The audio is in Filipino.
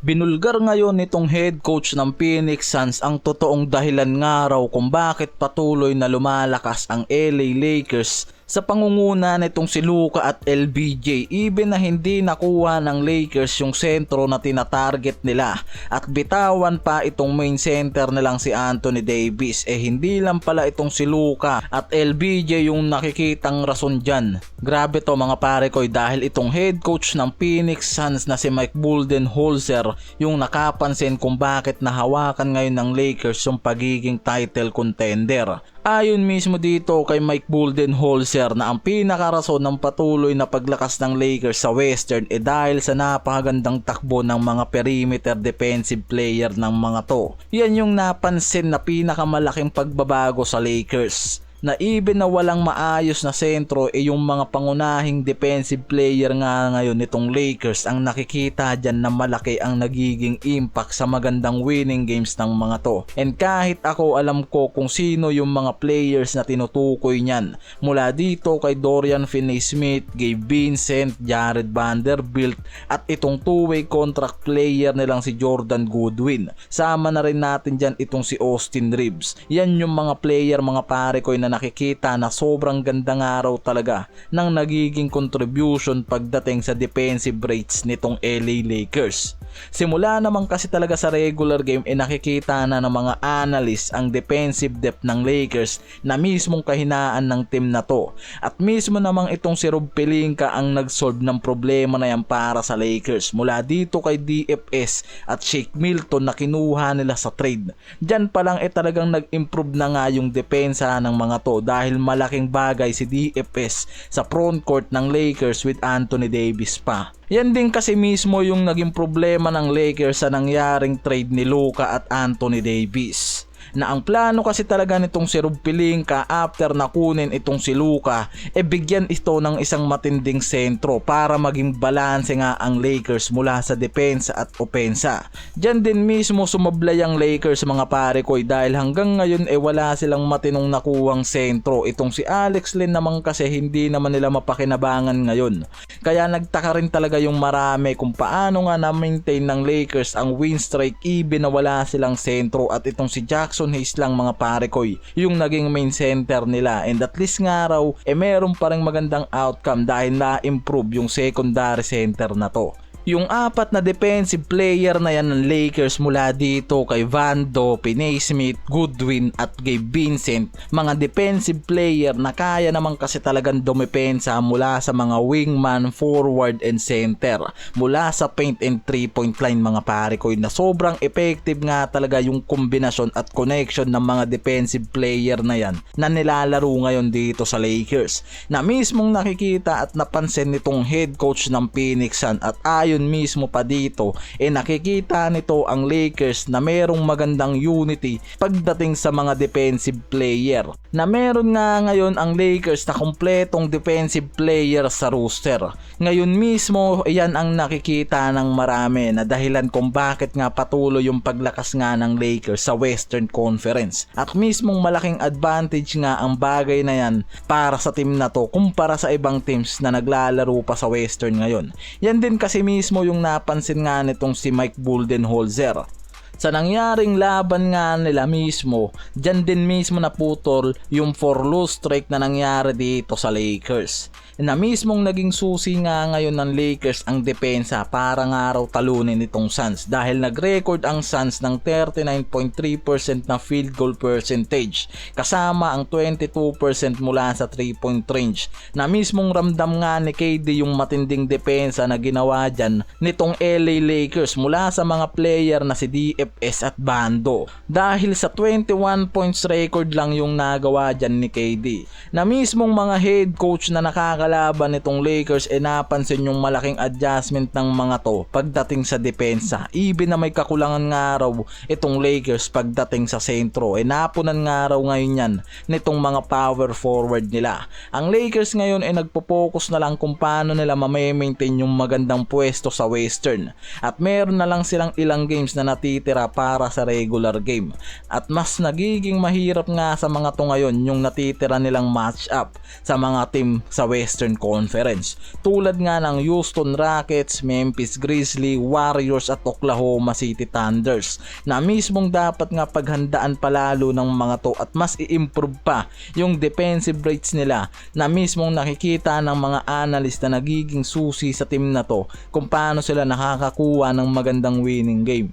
Binulgar ngayon nitong head coach ng Phoenix Suns ang totoong dahilan nga raw kung bakit patuloy na lumalakas ang LA Lakers sa pangunguna nitong si Luka at LBJ, even na hindi nakuha ng Lakers yung sentro na tinatarget nila at bitawan pa itong main center nilang si Anthony Davis. Hindi lang pala itong si Luka at LBJ yung nakikitang rason dyan. Grabe to mga pare ko, dahil itong head coach ng Phoenix Suns na si Mike Budenholzer yung nakapansin kung bakit nahawakan ngayon ng Lakers yung pagiging title contender. Ayon mismo dito kay Mike Budenholzer na ang pinakarason ng patuloy na paglakas ng Lakers sa Western dahil sa napakagandang takbo ng mga perimeter defensive player ng mga to. Yan yung napansin na pinakamalaking pagbabago sa Lakers. Na even na walang maayos na sentro yung mga pangunahing defensive player nga ngayon nitong Lakers ang nakikita dyan na malaki ang nagiging impact sa magandang winning games ng mga to. And kahit ako alam ko kung sino yung mga players na tinutukoy niyan, mula dito kay Dorian Finney-Smith, Gabe Vincent, Jared Vanderbilt at itong two-way contract player nilang si Jordan Goodwin. Sama na rin natin dyan itong si Austin Reeves. Yan yung mga player mga pare ko na nakikita na sobrang gandang araw talaga ng nagiging contribution pagdating sa defensive rates nitong LA Lakers. Simula naman kasi talaga sa regular game nakikita na ng mga analysts ang defensive depth ng Lakers na mismong kahinaan ng team na to. At mismo namang itong si Rob Pelinka ang nag-solve ng problema na yan para sa Lakers. Mula dito kay DFS at Shake Milton na kinuha nila sa trade. Diyan pa lang talagang nag-improve na nga yung depensa ng mga to dahil malaking bagay si DFS sa frontcourt ng Lakers with Anthony Davis pa. Yan din kasi mismo yung naging problema ng Lakers sa nangyaring trade ni Luka at Anthony Davis. Na ang plano kasi talaga nitong si Rob Pelinka after na kunin itong si Luka bigyan ito ng isang matinding sentro para maging balanse nga ang Lakers mula sa depensa at opensa. Diyan din mismo sumablay ang Lakers mga pare ko dahil hanggang ngayon wala silang matinong nakuwang sentro. Itong si Alex Len naman kasi hindi naman nila mapakinabangan ngayon. Kaya nagtaka rin talaga yung marami kung paano nga na-maintain ng Lakers ang win streak even na wala silang sentro at itong si Jackson Hayes lang mga pare ko yung naging main center nila, and at least nga raw meron pa ring magandang outcome dahil na-improve yung secondary center na to. Yung apat na defensive player na yan ng Lakers mula dito kay Vando, Finney-Smith, Goodwin at Gabe Vincent, mga defensive player na kaya naman kasi talagang dumepensa mula sa mga wingman, forward and center, mula sa paint and 3-point line mga pare ko, na sobrang effective nga talaga yung kombinasyon at connection ng mga defensive player na yan na nilalaro ngayon dito sa Lakers, na mismong nakikita at napansin nitong head coach ng Phoenix Suns. At ayon mismo pa dito nakikita nito ang Lakers na merong magandang unity pagdating sa mga defensive player, na meron nga ngayon ang Lakers na kumpletong defensive player sa roster. Ngayon mismo yan ang nakikita ng marami na dahilan kung bakit nga patuloy yung paglakas nga ng Lakers sa Western Conference, at mismong malaking advantage nga ang bagay na yan para sa team na to kumpara sa ibang teams na naglalaro pa sa Western ngayon. Yan din kasi mismo yung napansin nga nitong si Mike Budenholzer. Sa nangyaring laban nga nila mismo, dyan din mismo naputol yung 4-lose streak na nangyari dito sa Lakers. Na mismong naging susi nga ngayon ng Lakers ang depensa para nga raw talunin itong Suns, dahil nag-record ang Suns ng 39.3% na field goal percentage kasama ang 22% mula sa 3-point range, na mismong ramdam nga ni KD yung matinding depensa na ginawa dyan nitong LA Lakers mula sa mga player na si DFS at Bando, dahil sa 21 points record lang yung nagawa dyan ni KD, na mismong mga head coach na nakakalaban nitong Lakers napansin yung malaking adjustment ng mga to pagdating sa depensa, even na may kakulangan nga raw itong Lakers pagdating sa sentro. Napunan nga raw ngayon yan nitong mga power forward nila. Ang Lakers ngayon nagpo-focus na lang kung paano nila ma-maintain yung magandang pwesto sa Western, at meron na lang silang ilang games na natitira para sa regular game, at mas nagiging mahirap nga sa mga to ngayon yung natitira nilang match up sa mga team sa West Western Conference. Tulad nga ng Houston Rockets, Memphis Grizzlies, Warriors at Oklahoma City Thunders na mismong dapat nga paghandaan palalo ng mga to at mas i-improve pa yung defensive rates nila na mismong nakikita ng mga analyst na nagiging susi sa team na to kung paano sila nakakakuha ng magandang winning game.